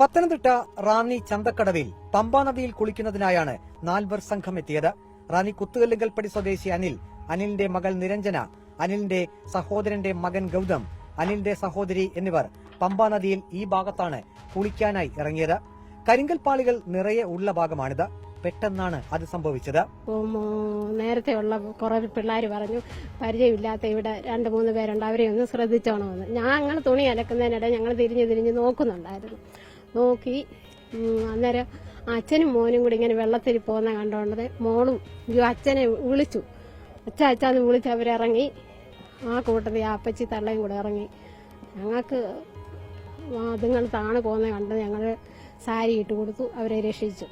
പത്തനംതിട്ട റാന്നി ചന്തക്കടവിൽ പമ്പാ നദിയിൽ കുളിക്കുന്നതിനായാണ് 4 പേർ സംഘം എത്തിയത്. റാന്നി കുത്തുകല്ലുങ്കൽപ്പടി സ്വദേശി അനിലിന്റെ മകൾ നിരഞ്ജന, അനിലിന്റെ സഹോദരന്റെ മകൻ ഗൌതം, അനിലിന്റെ സഹോദരി എന്നിവർ പമ്പാ നദിയിൽ ഈ ഭാഗത്താണ് കുളിക്കാനായി ഇറങ്ങിയത്. കരിങ്കൽപ്പാളികൾ നിറയെ ഉള്ള ഭാഗമാണിത്. പെട്ടെന്നാണ് അത് സംഭവിച്ചത്. നേരത്തെ ഉള്ള കുറെ പിള്ളേർ പറഞ്ഞു പരിചയമില്ലാത്ത ഇവിടെ 2-3 പേരുണ്ട്, അവരെ ഒന്ന് ശ്രദ്ധിച്ചോണമെന്ന്. ഞങ്ങൾ തുണി അലക്കുന്നതിനിടെ ഞങ്ങൾ തിരിഞ്ഞ് നോക്കുന്നുണ്ടായിരുന്നു. നോക്കി അന്നേരം അച്ഛനും മോനും കൂടി ഇങ്ങനെ വെള്ളത്തിൽ പോകുന്ന കണ്ടോണ്ടത് മോളും അച്ഛനെ വിളിച്ചു. അച്ഛാന്ന് വിളിച്ച് അവരിറങ്ങി. ആ കൂട്ടത്തിൽ ആ അപ്പച്ചി തള്ളയും കൂടെ ഇറങ്ങി. ഞങ്ങൾക്ക് അതുങ്ങൾ താണ് പോകുന്ന കണ്ട് ഞങ്ങൾ സാരി ഇട്ട് കൊടുത്തു. അവരെ രക്ഷിച്ചു.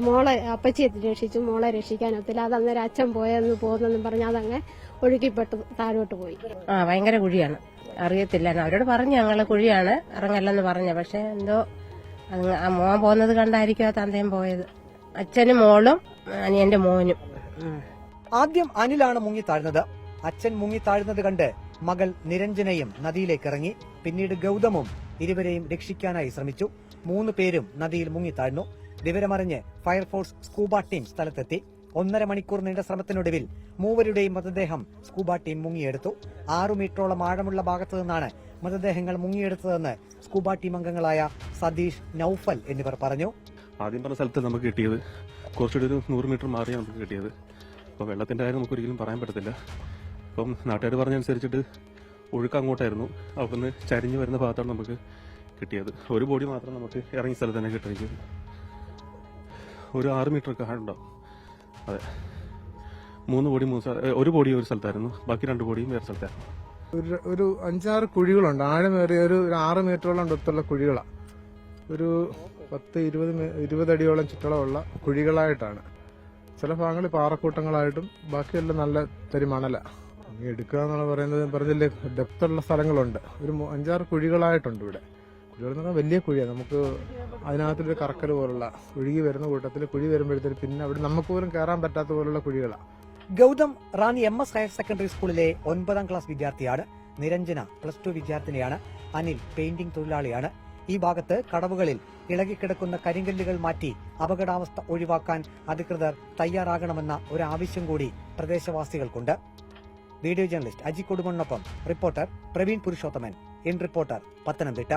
മോളെ അപ്പച്ചിയെ രക്ഷിച്ചു. മോളെ രക്ഷിക്കാനൊത്തില്ല. അത് അന്നേരം അച്ഛൻ പോകുന്നെന്നും പറഞ്ഞ് അതങ്ങ് ഒഴുക്കിപ്പെട്ട് താഴോട്ട് പോയി. ഭയങ്കര കുഴിയാണ്, അറിയത്തില്ല. അവരോട് പറഞ്ഞു ഞങ്ങള് കുഴിയാണ്, ഇറങ്ങല്ലെന്ന് പറഞ്ഞ. പക്ഷെ എന്തോ മോൻ പോകുന്നത് കണ്ടായിരിക്കും ആ തന്തയും പോയത്. അച്ഛനും മോളും അനിയന്റെ മോനും. ആദ്യം അനിലാണ് മുങ്ങി താഴ്ന്നത്. അച്ഛൻ മുങ്ങി താഴ്ന്നത് കണ്ട് മകൾ നിരഞ്ജനയും നദിയിലേക്ക് ഇറങ്ങി. പിന്നീട് ഗൌതമും ഇരുവരെയും രക്ഷിക്കാനായി ശ്രമിച്ചു. 3 പേരും നദിയിൽ മുങ്ങിത്താഴ്ന്നു. വിവരമറിഞ്ഞ് ഫയർഫോഴ്സ് സ്കൂബ ടീം സ്ഥലത്തെത്തി. 1.5 മണിക്കൂർ നീണ്ട ശ്രമത്തിനൊടുവിൽ 3 മൃതദേഹം സ്കൂബ ടീം മുങ്ങിയെടുത്തു. 6 മീറ്ററോളം ആഴമുള്ള ഭാഗത്തു നിന്നാണ് മൃതദേഹങ്ങൾ മുങ്ങിയെടുത്തതെന്ന് സ്കൂബ ടീം അംഗങ്ങളായ സതീഷ്, നൌഫൽ എന്നിവർ പറഞ്ഞു. ആദ്യം പറഞ്ഞ സ്ഥലത്ത് നമുക്ക് കിട്ടിയത് കുറച്ചുകൂടി ഒരു 100 മീറ്റർ മാറിയാണ് നമുക്ക് കിട്ടിയത്. അപ്പോൾ വെള്ളത്തിന്റെ കാര്യം നമുക്ക് ഒരിക്കലും പറയാൻ പറ്റത്തില്ല. അപ്പം നാട്ടുകാർ പറഞ്ഞനുസരിച്ചിട്ട് ഒഴുക്ക് അങ്ങോട്ടായിരുന്നു. അവിടുന്ന് ചരിഞ്ഞു വരുന്ന ഭാഗത്താണ് നമുക്ക് കിട്ടിയത്. ഒരു ബോഡി മാത്രം നമുക്ക് ഇറങ്ങിയ സ്ഥലത്ത് തന്നെ കിട്ടിയിരിക്കും. ഒരു 6 മീറ്റർ ഒക്കെ ഉണ്ടാവും. അതെ, 3 ബോഡി ഒരു ബോഡി ഒരു സ്ഥലത്തായിരുന്നു, ബാക്കി 2 ബോഡിയും വേറെ സ്ഥലത്തായിരുന്നു. ഒരു 5-6 കുഴികളുണ്ട്. ആഴമേറിയ ഒരു 6 മീറ്ററോളം അടുത്തുള്ള കുഴികളാണ്. ഒരു 10-20 അടിയോളം ചുറ്റളവുള്ള കുഴികളായിട്ടാണ്. ചില ഭാഗങ്ങളിൽ പാറക്കൂട്ടങ്ങളായിട്ടും ബാക്കിയെല്ലാം നല്ല തരിമണല. എടുക്കുക എന്നുള്ള പറയുന്നത് പറഞ്ഞില്ലേ, ഡെപ്തുള്ള സ്ഥലങ്ങളുണ്ട്. ഒരു 5-6 കുഴികളായിട്ടുണ്ട് ഇവിടെ. കുഴികൾ വലിയ കുഴിയാണ്. നമുക്ക് അതിനകത്തൊരു കറക്കൽ പോലുള്ള ഒഴുകി വരുന്ന കൂട്ടത്തിൽ കുഴി വരുമ്പോഴത്തേക്ക് പിന്നെ അവിടെ നമുക്ക് പോലും കയറാൻ പറ്റാത്ത പോലുള്ള കുഴികളാണ്. Gautam Ranni MS higher secondary സ്കൂളിലെ 9ാം ക്ലാസ് വിദ്യാർത്ഥിയാണ്. നിരഞ്ജന +2 വിദ്യാർത്ഥിനിയാണ്. അനിൽ പെയിന്റിംഗ് തൊഴിലാളിയാണ്. ഈ ഭാഗത്ത് കടവുകളിൽ ഇളകിക്കിടക്കുന്ന കരിങ്കല്ലുകൾ മാറ്റി അപകടാവസ്ഥ ഒഴിവാക്കാൻ അധികൃതർ തയ്യാറാകണമെന്ന ഒരു ആവശ്യം കൂടി പ്രദേശവാസികൾക്കുണ്ട്. വീഡിയോ ജേർണലിസ്റ്റ് അജി കൊടുമണ്ണൊപ്പം reporter Praveen Purushothaman. In reporter, Pathanamthitta.